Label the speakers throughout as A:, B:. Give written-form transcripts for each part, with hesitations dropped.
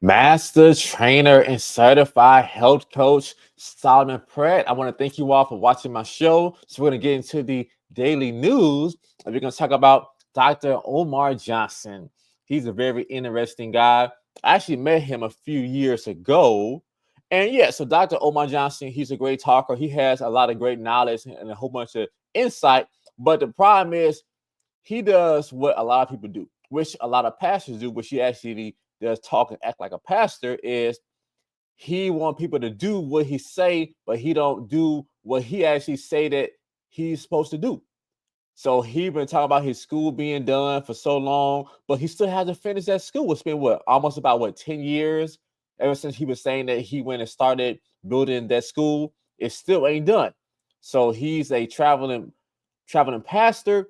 A: Master trainer and certified health coach Solomon Pratt. I want to thank you all for watching my show. So we're going to get into the daily news, and we're going to talk about Dr. Umar Johnson. He's a very interesting guy. I actually met him a few years ago. And yeah, so Dr. Omar Johnson, he's a great talker. He has a lot of great knowledge and a whole bunch of insight. But the problem is he does what a lot of people do, which a lot of pastors do, which he actually does talk and act like a pastor, is he want people to do what he say, but he don't do what he actually say that he's supposed to do. So he been talking about his school being done for so long, but he still hasn't finished that school. It's been almost about 10 years ever since he was saying that he went and started building that school. It still ain't done. So he's a traveling pastor,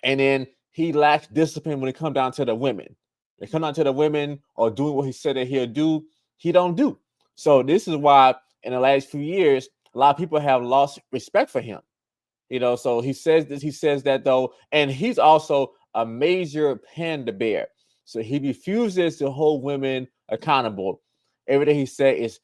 A: and then he lacks discipline when it comes down to the women. When it comes down to the women or doing what he said that he'll do, he don't do. So this is why in the last few years, a lot of people have lost respect for him. So he says this, he says that though, and he's also a major panda bear. So he refuses to hold women accountable. Everything he said is,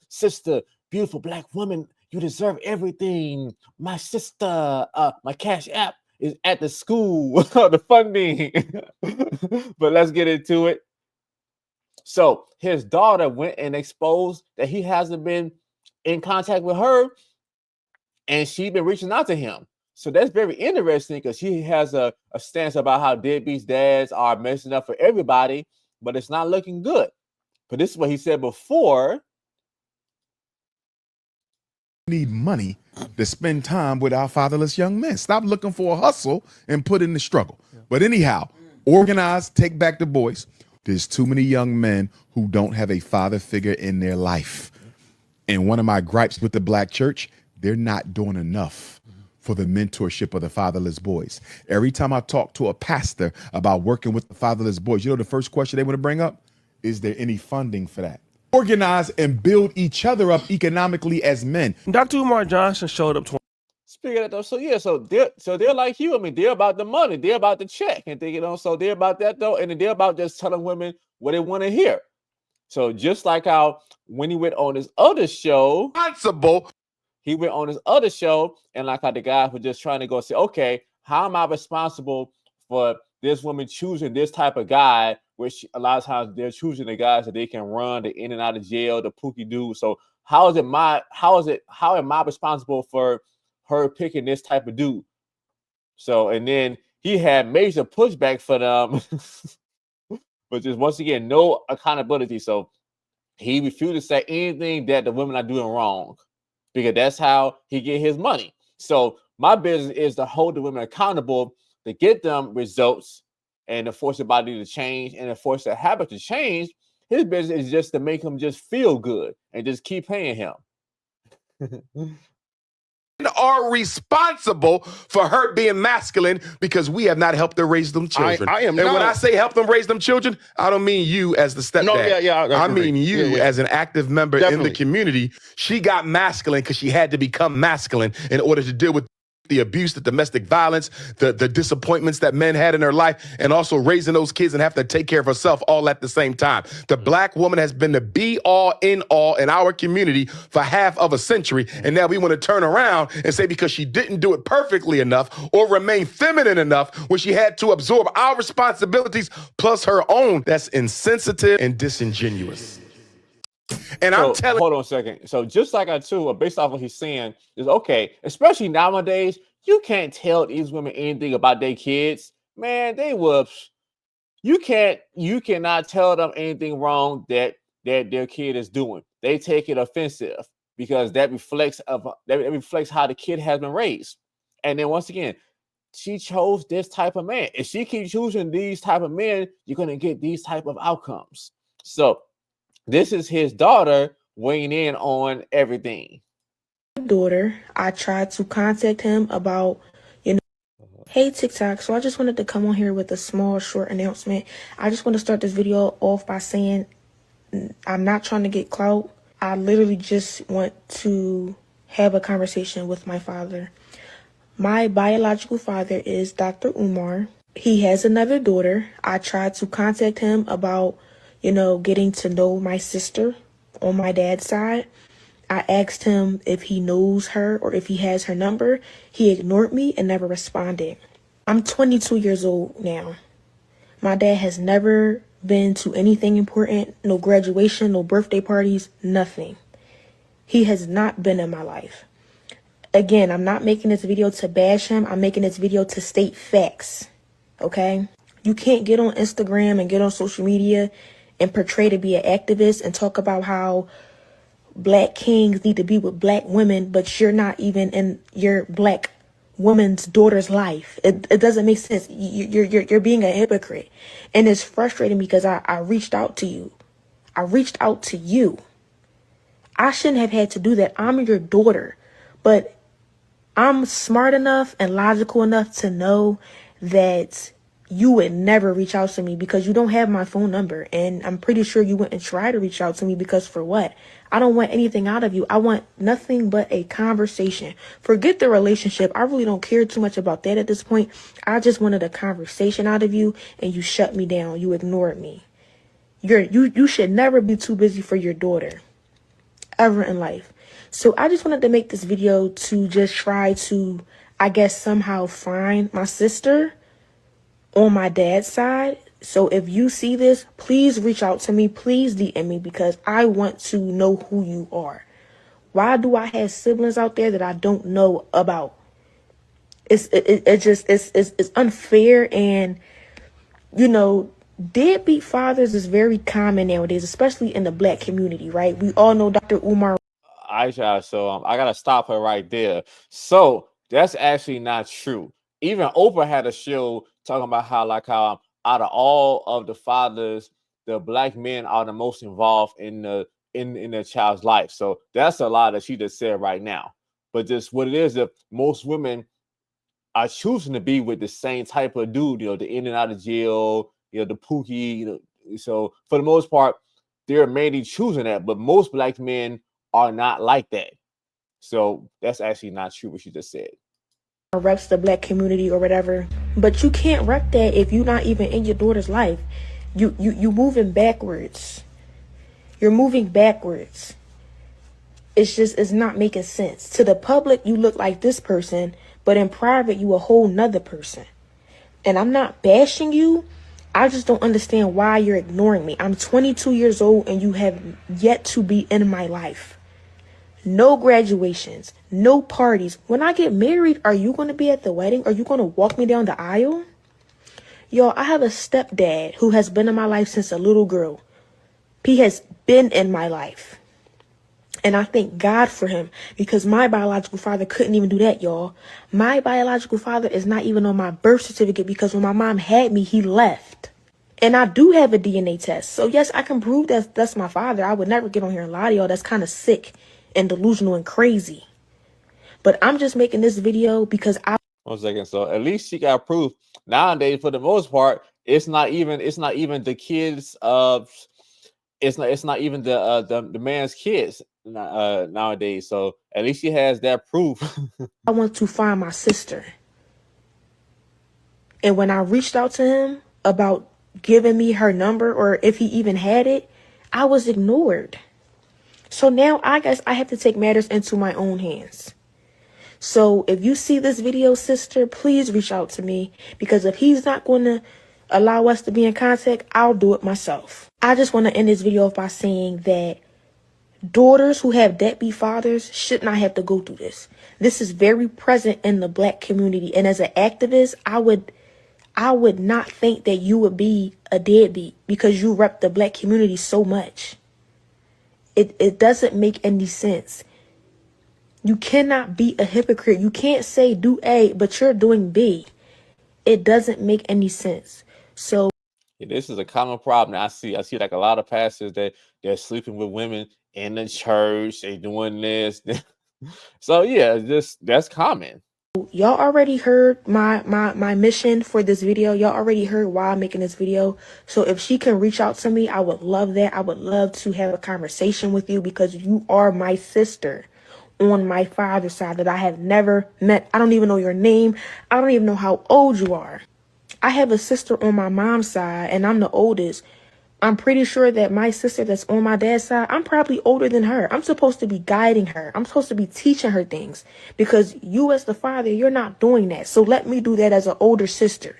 A: sister, beautiful black woman, you deserve everything. My sister, my cash app is at the school, the funding. But let's get into it. So his daughter went and exposed that he hasn't been in contact with her, and she been reaching out to him. So that's very interesting because he has a stance about how deadbeat dads are messing up for everybody, but it's not looking good. But this is what he said before.
B: Need money to spend time with our fatherless young men. Stop looking for a hustle and put in the struggle. But anyhow, organize, take back the boys. There's too many young men who don't have a father figure in their life. And one of my gripes with the black church, they're not doing enough for the mentorship of the fatherless boys. Every time I talk to a pastor about working with the fatherless boys, you know the first question they want to bring up? Is there any funding for that? Organize and build each other up economically as men.
C: Dr. Umar Johnson showed up.
A: Speaking of that though, so they're like you. I mean, they're about the money, they're about the check, and so they're about that though, and they're about just telling women what they want to hear. So just like how when he went on his other show, he went on his other show, and like how the guys were just trying to go say, okay, how am I responsible for this woman choosing this type of guy, which a lot of times they're choosing the guys that they can run, the in and out of jail, the pookie dude. So how am I responsible for her picking this type of dude? So, and then he had major pushback for them, but just once again, no accountability. So he refused to say anything that the women are doing wrong, because that's how he get his money. So my business is to hold the women accountable, to get them results, and to force the body to change and to force the habit to change. His business is just to make him just feel good and just keep paying him.
B: Are responsible for her being masculine because we have not helped her raise them children.
D: I am
B: and
D: not.
B: When I say help them raise them children, I don't mean you as the stepdad.
D: No, yeah,
B: I mean you as an active member in the community. She got masculine because she had to become masculine in order to deal with the abuse, the domestic violence, the disappointments that men had in her life, and also raising those kids and have to take care of herself all at the same time. The black woman has been the be all in all in our community for half of a century, and now we want to turn around and say because she didn't do it perfectly enough or remain feminine enough when she had to absorb our responsibilities plus her own, that's insensitive and disingenuous.
A: And I'm telling, hold on a second. So just like I too, based off what he's saying, is okay. Especially nowadays, you can't tell these women anything about their kids. Man, they whoops. You cannot tell them anything wrong that their kid is doing. They take it offensive because that reflects how the kid has been raised. And then once again, she chose this type of man. If she keeps choosing these type of men, you're gonna get these type of outcomes. So this is his daughter weighing in on everything.
E: Daughter, I tried to contact him about, hey TikTok. So I just wanted to come on here with a small short announcement. I just want to start this video off by saying I'm not trying to get clout. I literally just want to have a conversation with my father. My biological father is Dr. Umar. He has another daughter. I tried to contact him about, getting to know my sister on my dad's side. I asked him if he knows her or if he has her number. He ignored me and never responded. I'm 22 years old now. My dad has never been to anything important, no graduation, no birthday parties, nothing. He has not been in my life. Again, I'm not making this video to bash him. I'm making this video to state facts, okay? You can't get on Instagram and get on social media and portray to be an activist and talk about how black kings need to be with black women, but you're not even in your black woman's daughter's life. It doesn't make sense. You're being a hypocrite. And it's frustrating because I reached out to you. I reached out to you. I shouldn't have had to do that. I'm your daughter. But I'm smart enough and logical enough to know that you would never reach out to me because you don't have my phone number. And I'm pretty sure you wouldn't try to reach out to me because for what? I don't want anything out of you. I want nothing but a conversation. Forget the relationship. I really don't care too much about that at this point. I just wanted a conversation out of you and you shut me down. You ignored me. You should never be too busy for your daughter ever in life. So I just wanted to make this video to just try to, I guess, somehow find my sister on my dad's side. So if you see this, please reach out to me. Please DM me because I want to know who you are. Why do I have siblings out there that I don't know about? It's unfair. And, deadbeat fathers is very common nowadays, especially in the black community, right? We all know Dr. Umar.
A: Aisha, so I gotta stop her right there. So that's actually not true. Even Oprah had a show talking about how out of all of the fathers, the black men are the most involved in their child's life. So that's a lot that she just said right now. But just what it is, that most women are choosing to be with the same type of dude, the in and out of jail, the pookie, So for the most part, they're mainly choosing that. But most black men are not like that. So that's actually not true what you just said.
E: Reps the black community or whatever, but you can't rep that if you're not even in your daughter's life. You moving backwards. You're moving backwards. It's not making sense. To the public, you look like this person, but in private, you a whole nother person. And I'm not bashing you. I just don't understand why you're ignoring me. I'm 22 years old and you have yet to be in my life. No graduations, no parties. When I get married, are you going to be at the wedding? Are you going to walk me down the aisle? Yo, I have a stepdad who has been in my life since a little girl. He has been in my life. And I thank God for him because my biological father couldn't even do that, y'all. My biological father is not even on my birth certificate because when my mom had me, he left. And I do have a DNA test. So yes, I can prove that that's my father. I would never get on here and lie to y'all. That's kind of sick and delusional and crazy. But I'm just making this video because
A: 1 second. So at least she got proof. Nowadays, for the most part, it's not even the kids of it's not even the man's kids nowadays. So at least she has that proof.
E: I want to find my sister. And when I reached out to him about giving me her number or if he even had it, I was ignored. So now I guess I have to take matters into my own hands. So if you see this video, sister, please reach out to me because if he's not going to allow us to be in contact, I'll do it myself. I just want to end this video off by saying that daughters who have deadbeat fathers should not have to go through this. This is very present in the black community. And as an activist, I would not think that you would be a deadbeat because you rep the black community so much. It doesn't make any sense. You cannot be a hypocrite. You can't say do A, but you're doing B. It doesn't make any sense. So
A: yeah, this is a common problem. I see like a lot of pastors that they're sleeping with women in the church. They doing this. So yeah, that's common.
E: y'all already heard my mission for this video. Y'all already heard why I'm making this video. So if she can reach out to me, I would love that. I would love to have a conversation with you because you are my sister on my father's side that I have never met. I don't even know your name. I don't even know how old you are. I have a sister on my mom's side and I'm the oldest. I'm pretty sure that my sister that's on my dad's side, I'm probably older than her. I'm supposed to be guiding her. I'm supposed to be teaching her things because you as the father, you're not doing that. So let me do that as an older sister.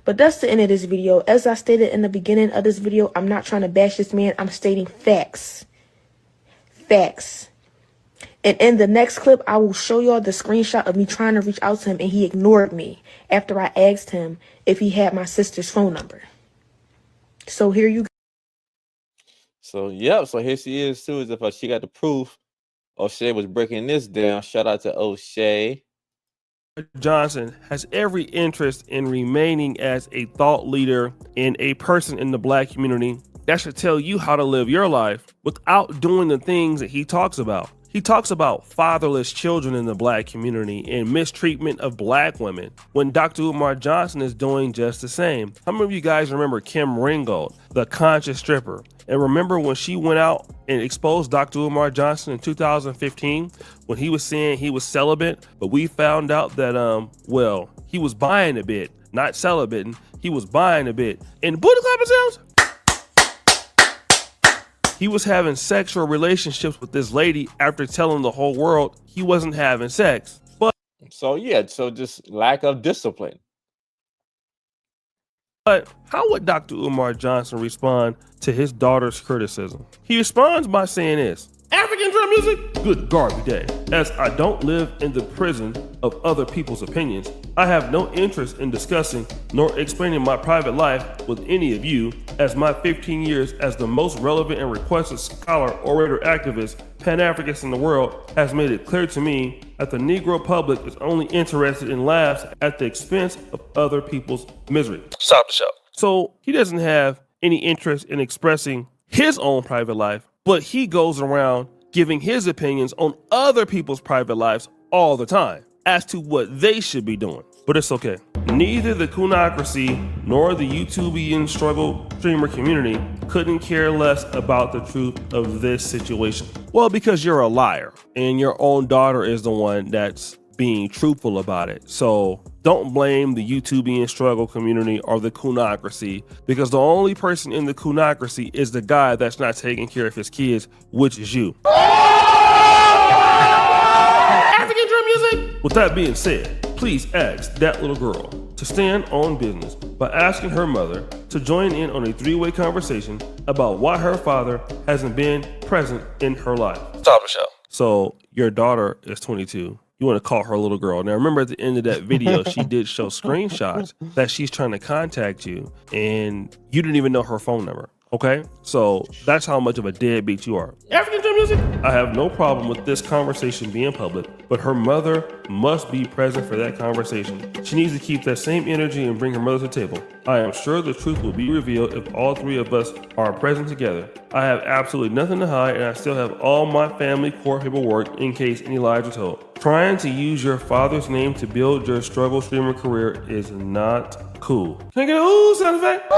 E: But that's the end of this video. As I stated in the beginning of this video, I'm not trying to bash this man. I'm stating facts. Facts. And in the next clip, I will show y'all the screenshot of me trying to reach out to him and he ignored me after I asked him if he had my sister's phone number. So here you go.
A: So, yep. So here she is, too, as if she got the proof. O'Shea was breaking this down. Shout out to O'Shea.
C: Johnson has every interest in remaining as a thought leader and a person in the black community that should tell you how to live your life without doing the things that he talks about. He talks about fatherless children in the black community and mistreatment of black women when Dr. Umar Johnson is doing just the same. How many of you guys remember Kim Ringgold, the conscious stripper? And remember when she went out and exposed Dr. Umar Johnson in 2015 when he was saying he was celibate, but we found out that, well, he was buying a bit, not celibating, he was buying a bit. And booty clapping sounds? He was having sexual relationships with this lady after telling the whole world he wasn't having sex.
A: So, yeah, so just lack of discipline.
C: But how would Dr. Umar Johnson respond to his daughter's criticism? He responds by saying this: African drum music? Good garbage day. As I don't live in the prison of other people's opinions, I have no interest in discussing nor explaining my private life with any of you, as my 15 years as the most relevant and requested scholar, orator, activist, Pan-Africanist in the world has made it clear to me that the Negro public is only interested in laughs at the expense of other people's misery. Stop the show. So he doesn't have any interest in expressing his own private life, but he goes around giving his opinions on other people's private lives all the time as to what they should be doing. But it's okay. Neither the Coonocracy nor the YouTubian struggle streamer community couldn't care less about the truth of this situation. Well, because you're a liar and your own daughter is the one that's being truthful about it. So don't blame the YouTubian struggle community or the Coonocracy, because the only person in the Coonocracy is the guy that's not taking care of his kids, which is you. African drum music? With that being said, please ask that little girl to stand on business by asking her mother to join in on a three-way conversation about why her father hasn't been present in her life. Stop the show. So your daughter is 22. You want to call her little girl. Now, remember at the end of that video, she did show screenshots that she's trying to contact you and you didn't even know her phone number. Okay, so that's how much of a deadbeat you are. African drum music? I have no problem with this conversation being public, but her mother must be present for that conversation. She needs to keep that same energy and bring her mother to the table. I am sure the truth will be revealed if all three of us are present together. I have absolutely nothing to hide, and I still have all my family court paperwork in case any lies are told. Trying to use your father's name to build your struggle streamer career is not cool. Can I get a ooh sound effect?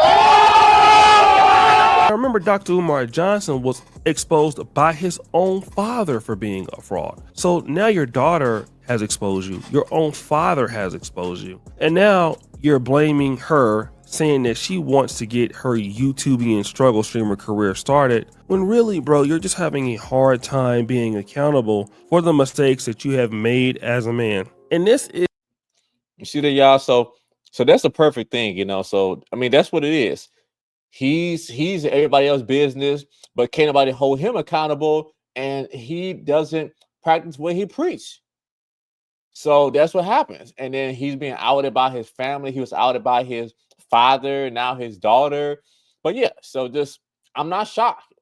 C: I remember Dr. Umar Johnson was exposed by his own father for being a fraud. So now your daughter has exposed you. Your own father has exposed you. And now you're blaming her, saying that she wants to get her YouTubian struggle streamer career started, when really, bro, you're just having a hard time being accountable for the mistakes that you have made as a man. And this is...
A: You see that, y'all? So that's the perfect thing, you know? So, I mean, that's what it is. He's everybody else's business, but can't nobody hold him accountable, and he doesn't practice what he preached. So that's what happens. And then he's being outed by his family. He was outed by his father, now his daughter. But yeah, so just, I'm not shocked.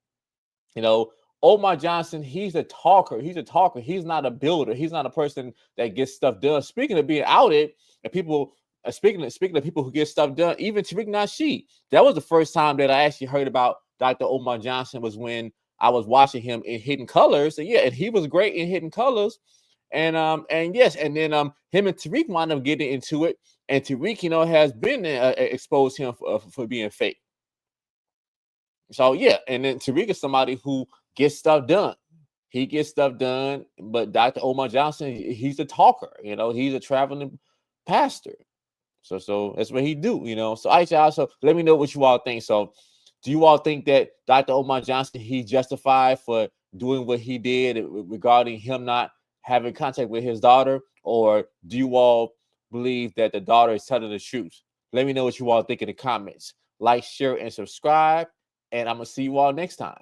A: You know, Omar Johnson, he's a talker. He's a talker. He's not a builder. He's not a person that gets stuff done. Speaking of being outed, and people, speaking of people who get stuff done, even Tariq Nasheed, that was the first time that I actually heard about Dr. Omar Johnson, was when I was watching him in Hidden Colors. And yeah, and he was great in Hidden Colors. And yes, and then him and Tariq wound up getting into it, and Tariq, you know, has been exposed him for being fake. So yeah, and then Tariq is somebody who gets stuff done. He gets stuff done, but Dr. Omar Johnson, he's a talker. You know, he's a traveling pastor. So that's what he do, you know. So I also let me know what you all think. So do you all think that Dr. Umar Johnson, he justified for doing what he did regarding him not having contact with his daughter? Or do you all believe that the daughter is telling the truth? Let me know what you all think in the comments. Like, share, and subscribe. And I'm going to see you all next time.